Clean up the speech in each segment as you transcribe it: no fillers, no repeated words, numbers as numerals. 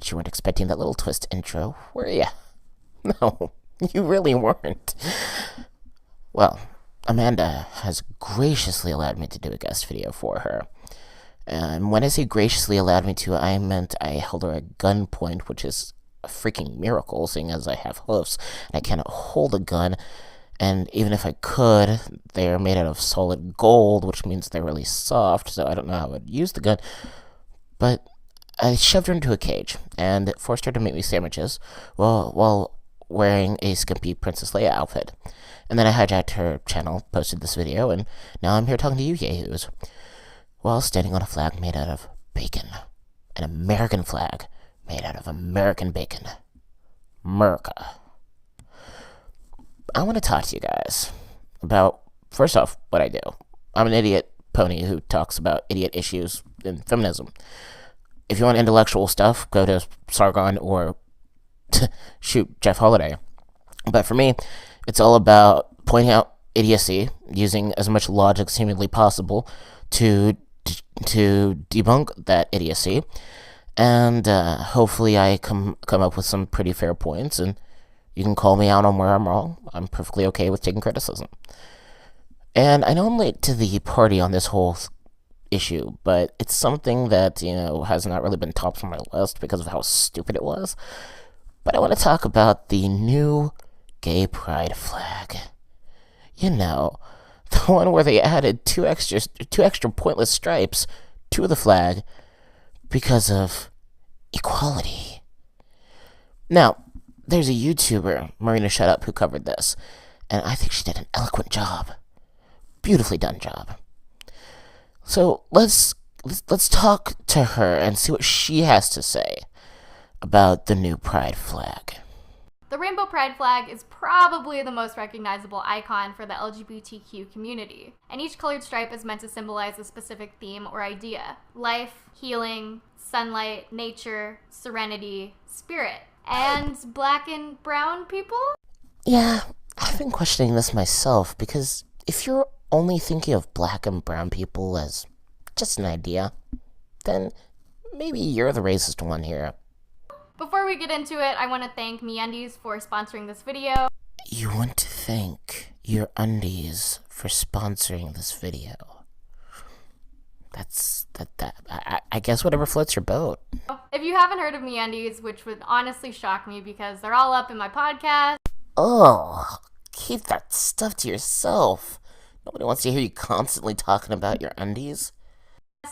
bet you weren't expecting that little twist intro, were ya? No, you really weren't. Well, Amanda has graciously allowed me to do a guest video for her. And when I say graciously allowed me to, I meant I held her at gunpoint, which is a freaking miracle, seeing as I have hoofs and I cannot hold a gun. And even if I could, they're made out of solid gold, which means they're really soft, so I don't know how I would use the gun. But I shoved her into a cage and forced her to make me sandwiches while wearing a skimpy Princess Leia outfit. And then I hijacked her channel, posted this video, and now I'm here talking to you yahoos, while standing on a flag made out of bacon. An American flag made out of American bacon. America. I want to talk to you guys about, first off, what I do. I'm an idiot pony who talks about idiot issues in feminism. If you want intellectual stuff, go to Sargon or shoot Jeff Holiday. But for me, it's all about pointing out idiocy, using as much logic as humanly possible to debunk that idiocy, and hopefully I come up with some pretty fair points, and you can call me out on where I'm wrong. I'm perfectly okay with taking criticism. And I know I'm late to the party on this whole issue, but it's something that, has not really been topped on my list because of how stupid it was. But I want to talk about the new gay pride flag. The one where they added two extra pointless stripes to the flag because of equality. Now, there's a YouTuber, Marina Shut Up, who covered this, and I think she did an eloquent job. Beautifully done job. So let's talk to her and see what she has to say about the new pride flag. The rainbow pride flag is probably the most recognizable icon for the LGBTQ community, and each colored stripe is meant to symbolize a specific theme or idea: life, healing, sunlight, nature, serenity, spirit. And black and brown people? Yeah, I've been questioning this myself, because if you're only thinking of black and brown people as just an idea, then maybe you're the racist one here. Before we get into it, I want to thank MeUndies for sponsoring this video. You want to thank your undies for sponsoring this video. I guess whatever floats your boat. If you haven't heard of MeUndies, which would honestly shock me because they're all up in my podcast. Oh, keep that stuff to yourself. Nobody wants to hear you constantly talking about your undies.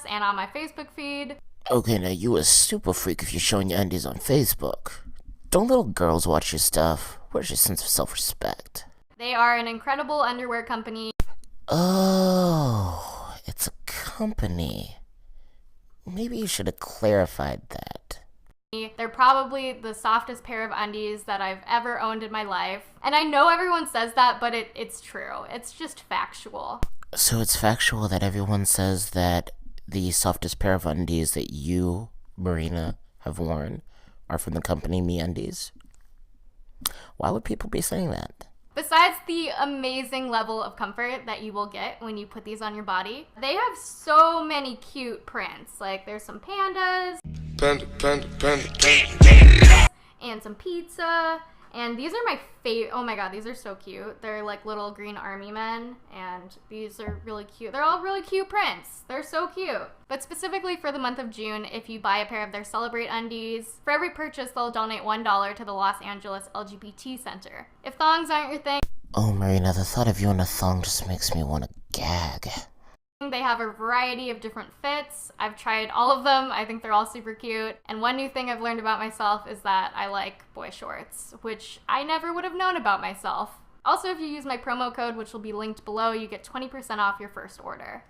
And on my Facebook feed. Okay, now you a super freak if you're showing your undies on Facebook. Don't little girls watch your stuff? Where's your sense of self-respect? They are an incredible underwear company. Oh, it's a company. Maybe you should have clarified that. They're probably the softest pair of undies that I've ever owned in my life. And I know everyone says that, but it's true. It's just factual. So it's factual that everyone says that the softest pair of undies that you, Marina, have worn are from the company MeUndies? Why would people be saying that? Besides the amazing level of comfort that you will get when you put these on your body, they have so many cute prints. Like, there's some pandas. Panda. And some pizza. And these are my favorite. Oh my god, these are so cute. They're like little green army men, and these are really cute. They're all really cute prints. They're so cute. But specifically for the month of June, if you buy a pair of their Celebrate undies, for every purchase, they'll donate $1 to the Los Angeles LGBT Center. If thongs aren't your thing... Oh, Marina, the thought of you in a thong just makes me want to gag. They have a variety of different fits. I've tried all of them. I think they're all super cute. And one new thing I've learned about myself is that I like boy shorts, which I never would have known about myself. Also, if you use my promo code, which will be linked below, you get 20% off your first order.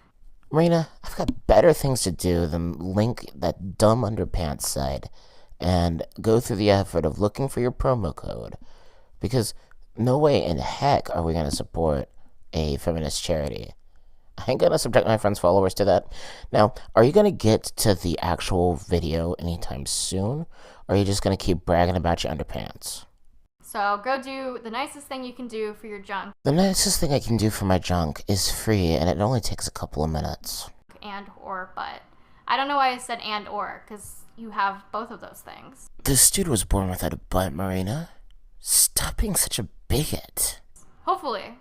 Marina, I've got better things to do than link that dumb underpants site and go through the effort of looking for your promo code. Because no way in heck are we going to support a feminist charity. I ain't gonna subject my friends' followers to that. Now, are you gonna get to the actual video anytime soon? Or are you just gonna keep bragging about your underpants? So go do the nicest thing you can do for your junk. The nicest thing I can do for my junk is free, and it only takes a couple of minutes. And or, but. I don't know why I said and or, because you have both of those things. This dude was born without a butt, Marina. Stop being such a bigot. Hopefully.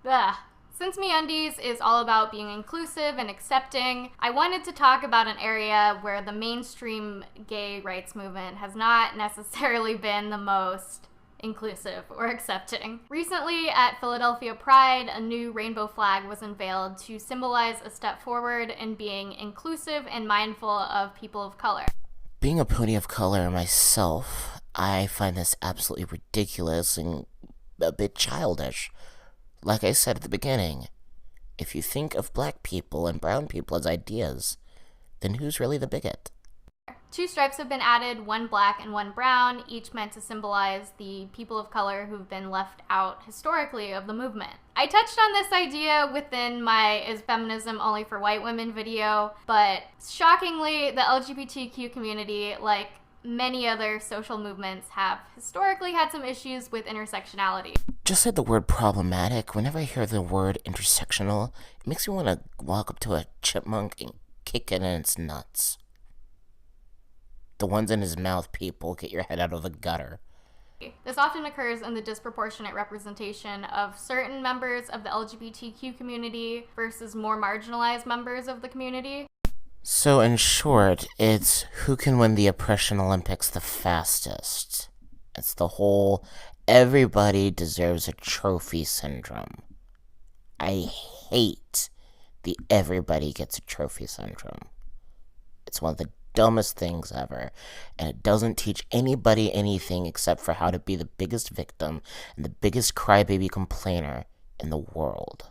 Ugh. Since MeUndies is all about being inclusive and accepting, I wanted to talk about an area where the mainstream gay rights movement has not necessarily been the most inclusive or accepting. Recently at Philadelphia Pride, a new rainbow flag was unveiled to symbolize a step forward in being inclusive and mindful of people of color. Being a pony of color myself, I find this absolutely ridiculous and a bit childish. Like I said at the beginning, if you think of black people and brown people as ideas, then who's really the bigot? 2 stripes have been added, 1 black and 1 brown, each meant to symbolize the people of color who've been left out historically of the movement. I touched on this idea within my Is Feminism Only for White Women video, but shockingly, the LGBTQ community, like many other social movements, have historically had some issues with intersectionality. Just said the word problematic. Whenever I hear the word intersectional, it makes me want to walk up to a chipmunk and kick it in its nuts. The ones in his mouth, people, get your head out of the gutter. This often occurs in the disproportionate representation of certain members of the LGBTQ community versus more marginalized members of the community. So in short, it's who can win the oppression Olympics the fastest. It's the whole everybody deserves a trophy syndrome. I hate the everybody gets a trophy syndrome. It's one of the dumbest things ever, and it doesn't teach anybody anything except for how to be the biggest victim and the biggest crybaby complainer in the world.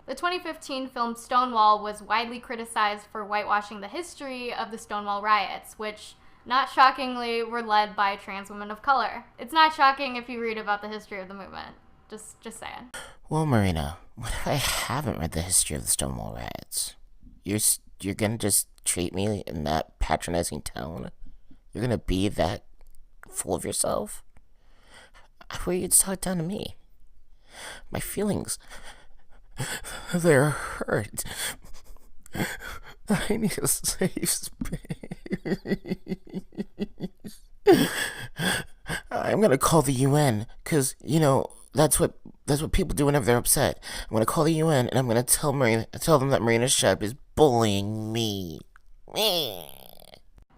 The 2015 film Stonewall was widely criticized for whitewashing the history of the Stonewall riots, which, not shockingly, were led by trans women of color. It's not shocking if you read about the history of the movement. Just saying. Well, Marina, what if I haven't read the history of the Stonewall riots? You're gonna just treat me in that patronizing tone? You're gonna be that full of yourself? Who are you to talk down to me? My feelings, they're hurt. I need a safe space. I'm gonna call the UN, cause that's what people do whenever they're upset. I'm gonna call the UN and I'm gonna tell them that Marina Shep is bullying me.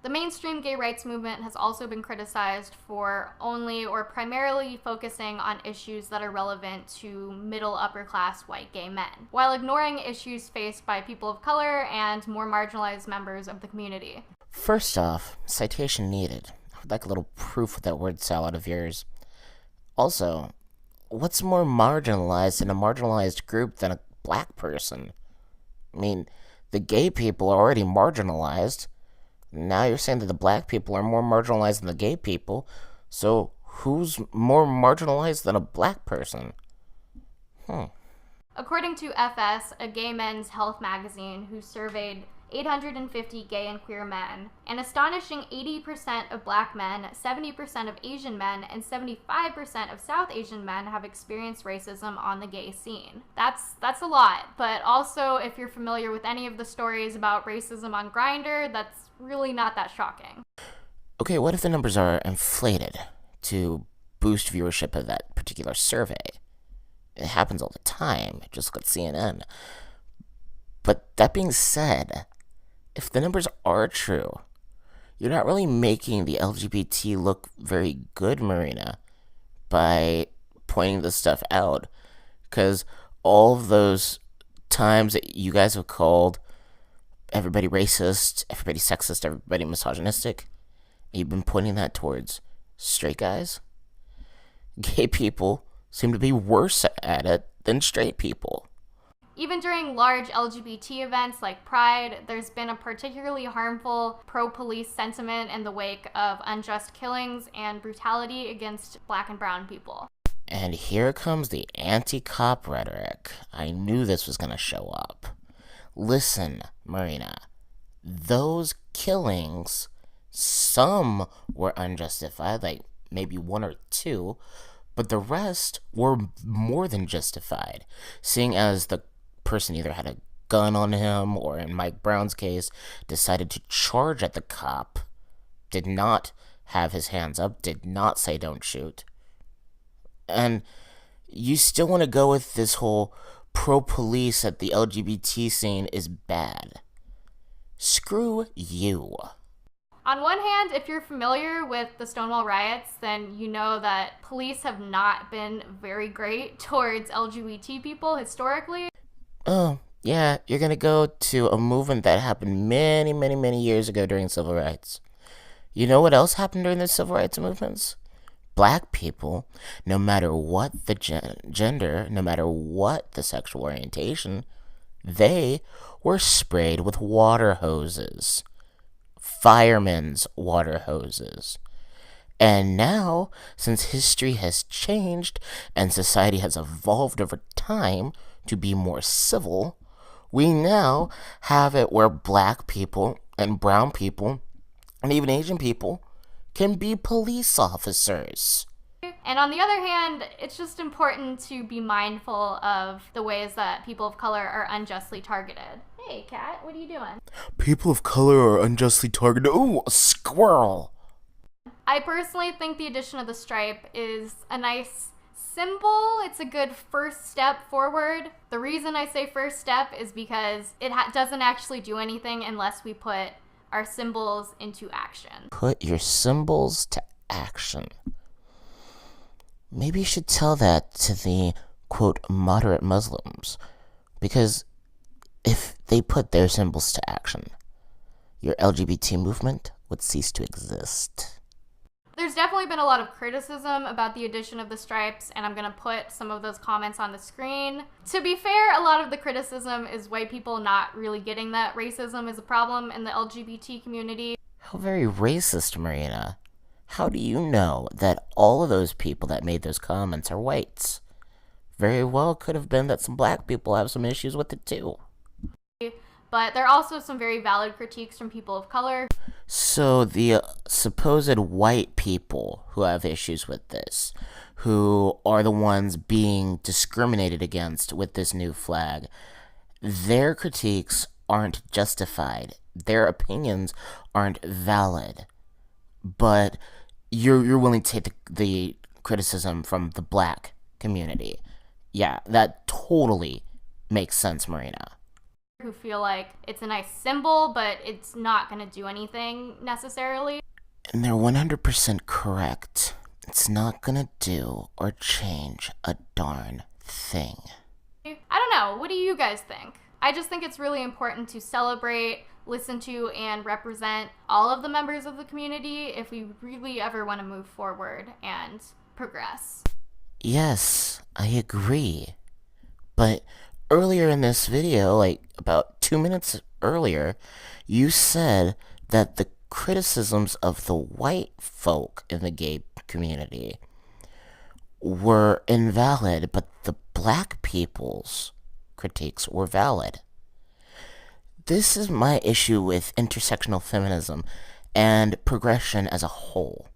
The mainstream gay rights movement has also been criticized for only or primarily focusing on issues that are relevant to middle upper class white gay men, while ignoring issues faced by people of color and more marginalized members of the community. First off, citation needed. I would like a little proof with that word salad of yours. Also, what's more marginalized in a marginalized group than a black person? I mean, the gay people are already marginalized. Now you're saying that the black people are more marginalized than the gay people, so who's more marginalized than a black person? According to FS, a gay men's health magazine who surveyed 850 gay and queer men, an astonishing 80% of black men, 70% of Asian men, and 75% of South Asian men have experienced racism on the gay scene. That's a lot, but also if you're familiar with any of the stories about racism on Grindr, that's really not that shocking. Okay, what if the numbers are inflated to boost viewership of that particular survey? It happens all the time. Just look at CNN. But that being said, if the numbers are true, you're not really making the LGBT look very good, Marina, by pointing this stuff out. Because all of those times that you guys have called everybody racist, everybody sexist, everybody misogynistic, you've been pointing that towards straight guys. Gay people seem to be worse at it than straight people. Even during large LGBT events like Pride, there's been a particularly harmful pro-police sentiment in the wake of unjust killings and brutality against black and brown people. And here comes the anti-cop rhetoric. I knew this was going to show up. Listen, Marina, those killings, some were unjustified, like maybe 1 or 2, but the rest were more than justified, seeing as the person either had a gun on him or, in Mike Brown's case, decided to charge at the cop did not have his hands up, did not say don't shoot. And you still want to go with this whole pro-police at the LGBT scene is bad. Screw you. On one hand, if you're familiar with the Stonewall riots, then you know that police have not been very great towards LGBT people historically. Oh, yeah, you're gonna go to a movement that happened many, many, many years ago during civil rights. You know what else happened during the civil rights movements? Black people, no matter what the gender, no matter what the sexual orientation, they were sprayed with water hoses. Firemen's water hoses. And now, since history has changed and society has evolved over time to be more civil, we now have it where black people and brown people and even Asian people can be police officers. And on the other hand, it's just important to be mindful of the ways that people of color are unjustly targeted. Hey, Kat, what are you doing? People of color are unjustly targeted. Ooh, a squirrel! I personally think the addition of the stripe is a nice symbol. It's a good first step forward. The reason I say first step is because it doesn't actually do anything unless we put our symbols into action. Put your symbols to action. Maybe you should tell that to the, quote, moderate Muslims. Because if they put their symbols to action, your LGBT movement would cease to exist. There's definitely been a lot of criticism about the addition of the stripes, and I'm going to put some of those comments on the screen. To be fair, a lot of the criticism is white people not really getting that racism is a problem in the LGBT community. How very racist, Marina. How do you know that all of those people that made those comments are whites? Very well could have been that some black people have some issues with it too. But there are also some very valid critiques from people of color. So the supposed white people who have issues with this, who are the ones being discriminated against with this new flag, their critiques aren't justified. Their opinions aren't valid. But you're willing to take the criticism from the black community. Yeah, that totally makes sense, Marina. Who feel like it's a nice symbol, but it's not going to do anything necessarily. And they're 100% correct. It's not going to do or change a darn thing. I don't know. What do you guys think? I just think it's really important to celebrate, listen to, and represent all of the members of the community if we really ever want to move forward and progress. Yes, I agree. But earlier in this video, like about 2 minutes earlier, you said that the criticisms of the white folk in the gay community were invalid, but the black people's critiques were valid. This is my issue with intersectional feminism and progression as a whole.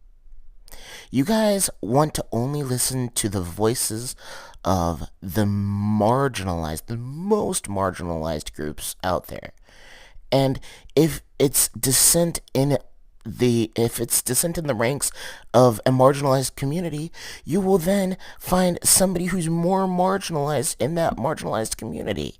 You guys want to only listen to the voices of the marginalized, the most marginalized groups out there. And if it's dissent in the ranks of a marginalized community, you will then find somebody who's more marginalized in that marginalized community.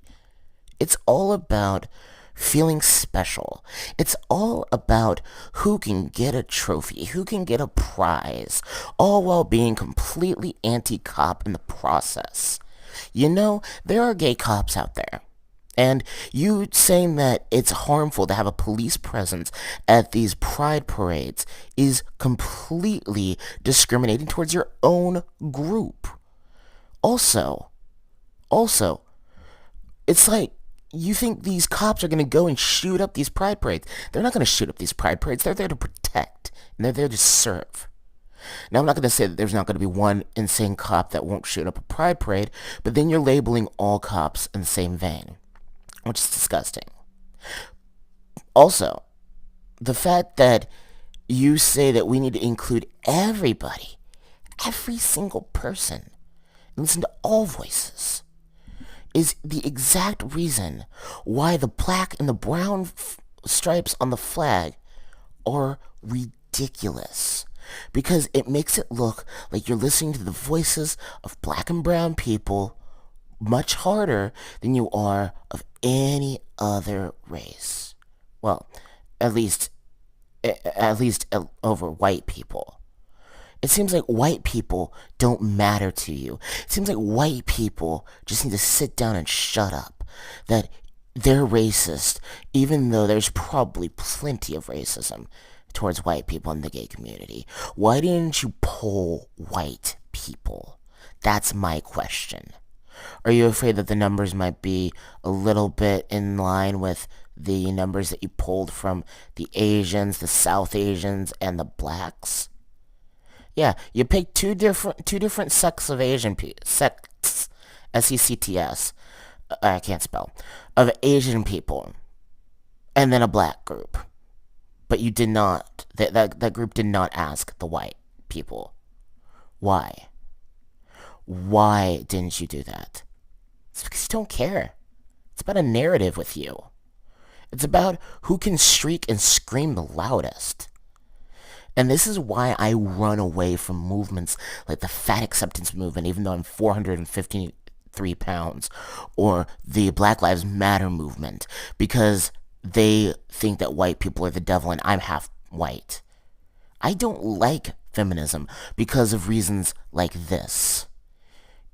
It's all about feeling special. It's all about who can get a trophy, who can get a prize, all while being completely anti-cop in the process. You know, there are gay cops out there. And you saying that it's harmful to have a police presence at these pride parades is completely discriminating towards your own group. Also, it's like, you think these cops are going to go and shoot up these pride parades. They're not going to shoot up these pride parades. They're there to protect, and they're there to serve. Now, I'm not going to say that there's not going to be one insane cop that won't shoot up a pride parade, but then you're labeling all cops in the same vein, which is disgusting. Also, the fact that you say that we need to include everybody, every single person, and listen to all voices, is the exact reason why the black and the brown stripes on the flag are ridiculous. ridiculous because it makes it look like you're listening to the voices of black and brown people much harder than you are of any other race. Well, at least over white people. It seems like white people don't matter to you. It seems like white people just need to sit down and shut up. That they're racist, even though there's probably plenty of racism towards white people in the gay community. Why didn't you poll white people? That's my question. Are you afraid that the numbers might be a little bit in line with the numbers that you polled from the Asians, the South Asians, and the blacks? Yeah, you picked two different sects of Asian sects, sects. I can't spell, of Asian people, and then a black group. But you did not. That group did not ask the white people. Why? Why didn't you do that? It's because you don't care. It's about a narrative with you. It's about who can shriek and scream the loudest. And this is why I run away from movements like the fat acceptance movement, even though I'm 453 pounds, or the Black Lives Matter movement, because they think that white people are the devil and I'm half white. I don't like feminism because of reasons like this.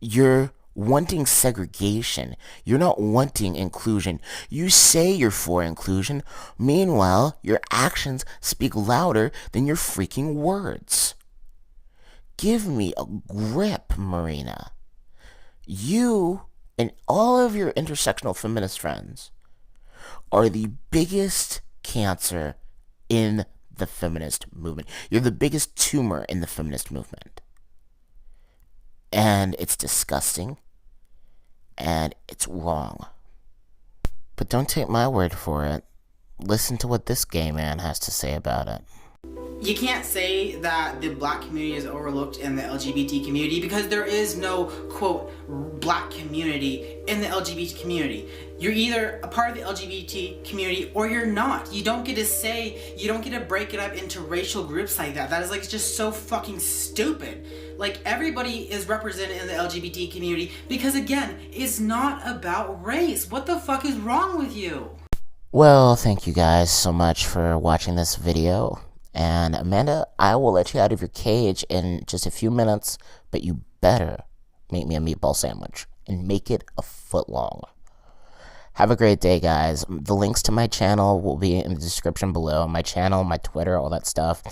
You're wanting segregation. You're not wanting inclusion. You say you're for inclusion. Meanwhile, your actions speak louder than your freaking words. Give me a grip, Marina. You and all of your intersectional feminist friends are the biggest cancer in the feminist movement. You're the biggest tumor in the feminist movement. And it's disgusting. And it's wrong. But don't take my word for it. Listen to what this gay man has to say about it. You can't say that the black community is overlooked in the LGBT community because there is no, quote, black community in the LGBT community. You're either a part of the LGBT community or you're not. You don't get to break it up into racial groups like that. That is like just so fucking stupid. Like, everybody is represented in the LGBT community because, again, it's not about race. What the fuck is wrong with you? Well, thank you guys so much for watching this video. And Amanda, I will let you out of your cage in just a few minutes, but you better make me a meatball sandwich and make it a foot long. Have a great day, guys. The links to my channel will be in the description below. My channel, my Twitter, all that stuff.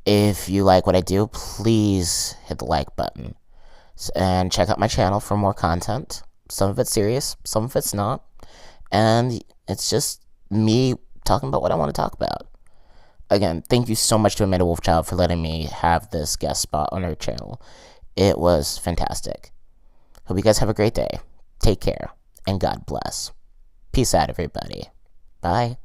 If you like what I do, please hit the like button. And check out my channel for more content. Some of it's serious, some of it's not. And it's just me talking about what I want to talk about. Again, thank you so much to Amanda Wolfchild for letting me have this guest spot on her channel. It was fantastic. Hope you guys have a great day. Take care, and God bless. Peace out, everybody. Bye.